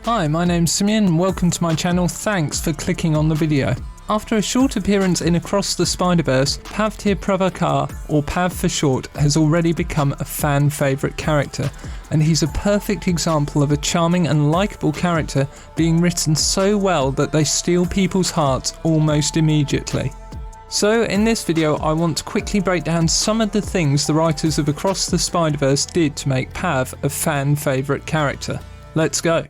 Hi, my name's Simeon and welcome to my channel. Thanks for clicking on the video. After a short appearance in Across the Spider-Verse, Pavitr Prabhakar, or Pav for short, has already become a fan favourite character, and he's a perfect example of a charming and likeable character being written so well that they steal people's hearts almost immediately. So in this video I want to quickly break down some of the things the writers of Across the Spider-Verse did to make Pav a fan favourite character. Let's go.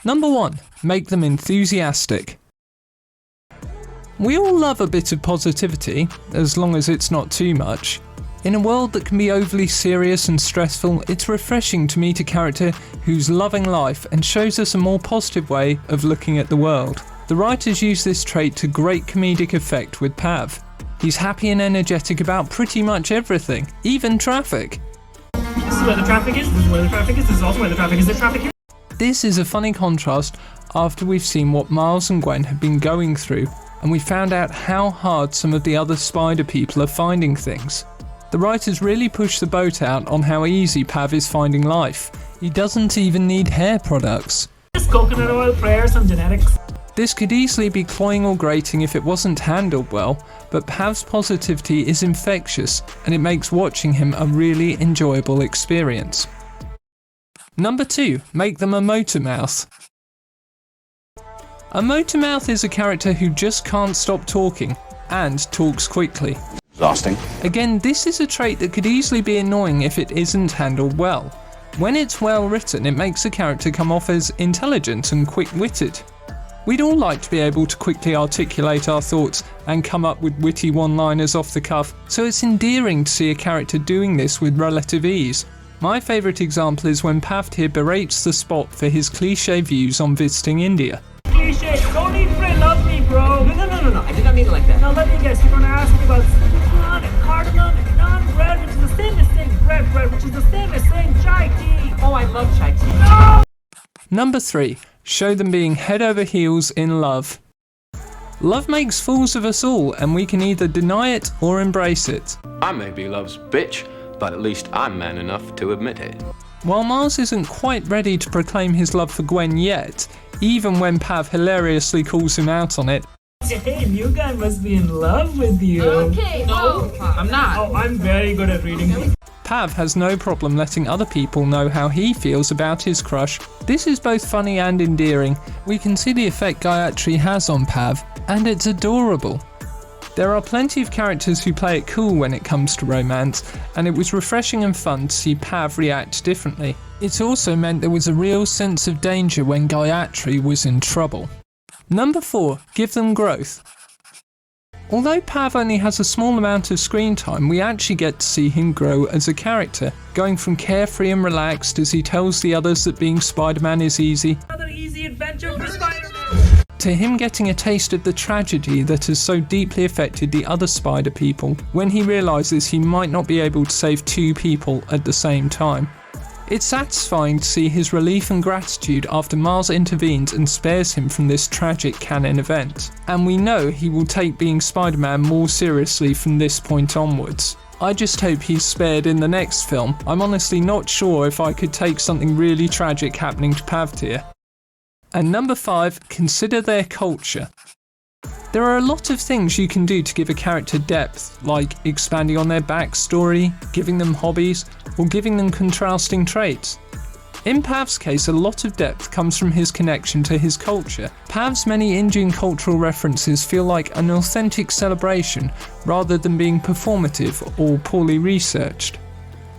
Number 1. Make them enthusiastic. We all love a bit of positivity, as long as it's not too much. In a world that can be overly serious and stressful, it's refreshing to meet a character who's loving life and shows us a more positive way of looking at the world. The writers use this trait to great comedic effect with Pav. He's happy and energetic about pretty much everything, even traffic. This is where the traffic is, this is where the traffic is, this is also where the traffic is, the traffic is. This is a funny contrast after we've seen what Miles and Gwen have been going through, and we found out how hard some of the other spider people are finding things. The writers really push the boat out on how easy Pav is finding life. He doesn't even need hair products. Just coconut oil, prayers and genetics. This could easily be cloying or grating if it wasn't handled well, but Pav's positivity is infectious and it makes watching him a really enjoyable experience. Number 2. Make them a motor mouth. A motor mouth is a character who just can't stop talking, and talks quickly. Exhausting. Again, this is a trait that could easily be annoying if it isn't handled well. When it's well written, it makes a character come off as intelligent and quick-witted. We'd all like to be able to quickly articulate our thoughts and come up with witty one-liners off the cuff, so it's endearing to see a character doing this with relative ease. My favourite example is when Pavitr berates the Spot for his cliché views on visiting India. Cliché, don't eat bread, love me, bro. No, I did not mean it like that. Now let me guess, you're gonna ask me about naan and cardamom and naan bread, which is the same as saying bread, which is the same as saying chai tea. Oh, I love chai tea. No! Number 3. Show them being head over heels in love. Love makes fools of us all, and we can either deny it or embrace it. I may be love's bitch, but at least I'm man enough to admit it. While Miles isn't quite ready to proclaim his love for Gwen yet, even when Pav hilariously calls him out on it. Hey, new guy must be in love with you. Okay, no, I'm not. Oh, I'm very good at reading. Pav has no problem letting other people know how he feels about his crush. This is both funny and endearing. We can see the effect Gayatri has on Pav, and it's adorable. There are plenty of characters who play it cool when it comes to romance, and it was refreshing and fun to see Pav react differently. It also meant there was a real sense of danger when Gayatri was in trouble. Number 4. Give them growth. Although Pav only has a small amount of screen time, we actually get to see him grow as a character, going from carefree and relaxed as he tells the others that being Spider-Man is easy, Another easy adventure for Spider-Man. to him getting a taste of the tragedy that has so deeply affected the other spider people when he realises he might not be able to save 2 people at the same time. It's satisfying to see his relief and gratitude after Miles intervenes and spares him from this tragic canon event, and we know he will take being Spider-Man more seriously from this point onwards. I just hope he's spared in the next film. I'm honestly not sure if I could take something really tragic happening to Pavitr. And number 5, consider their culture. There are a lot of things you can do to give a character depth, like expanding on their backstory, giving them hobbies, or giving them contrasting traits. In Pav's case, a lot of depth comes from his connection to his culture. Pav's many Indian cultural references feel like an authentic celebration rather than being performative or poorly researched.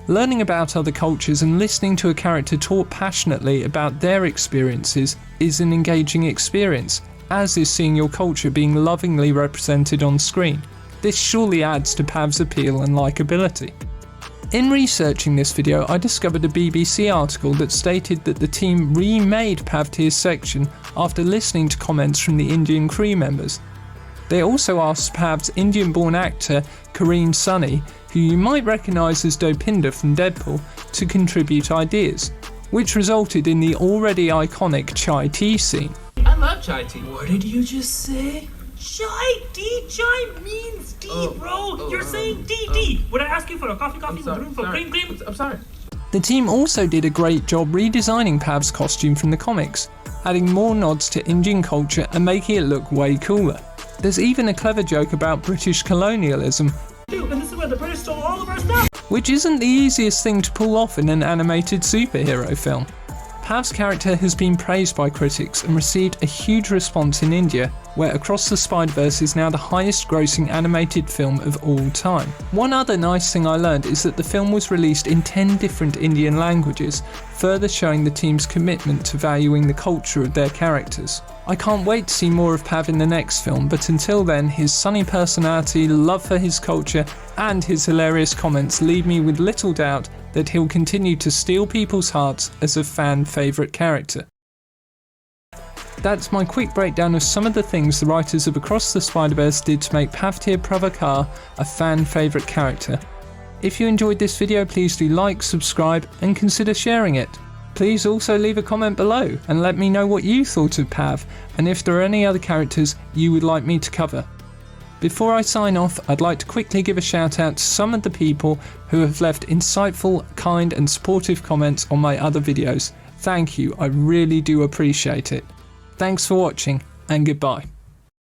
Learning about other cultures and listening to a character talk passionately about their experiences is an engaging experience, as is seeing your culture being lovingly represented on screen. This surely adds to Pav's appeal and likability. In researching this video, I discovered a BBC article that stated that the team remade Pavitr's section after listening to comments from the Indian crew members. They also asked Pav's Indian-born actor Kareem Sunny, who you might recognise as Dopinder from Deadpool, to contribute ideas, which resulted in the already iconic chai tea scene. I love chai tea. What did you just say? Chai tea? Chai means tea, bro. You're saying tea. Would I ask you for a coffee with room for cream? I'm sorry. The team also did a great job redesigning Pav's costume from the comics, adding more nods to Indian culture and making it look way cooler. There's even a clever joke about British colonialism, Dude, and this is where the British stole all of our stuff. which isn't the easiest thing to pull off in an animated superhero film. Pav's character has been praised by critics and received a huge response in India, where Across the Spider-Verse is now the highest grossing animated film of all time. One other nice thing I learned is that the film was released in 10 different Indian languages, further showing the team's commitment to valuing the culture of their characters. I can't wait to see more of Pav in the next film, but until then, his sunny personality, love for his culture, and his hilarious comments leave me with little doubt that he'll continue to steal people's hearts as a fan favourite character. That's my quick breakdown of some of the things the writers of Across the Spider-Verse did to make Pavitr Prabhakar a fan favourite character. If you enjoyed this video, please do like, subscribe, and consider sharing it. Please also leave a comment below and let me know what you thought of Pav and if there are any other characters you would like me to cover. Before I sign off, I'd like to quickly give a shout out to some of the people who have left insightful, kind and supportive comments on my other videos. Thank you, I really do appreciate it. Thanks for watching and goodbye.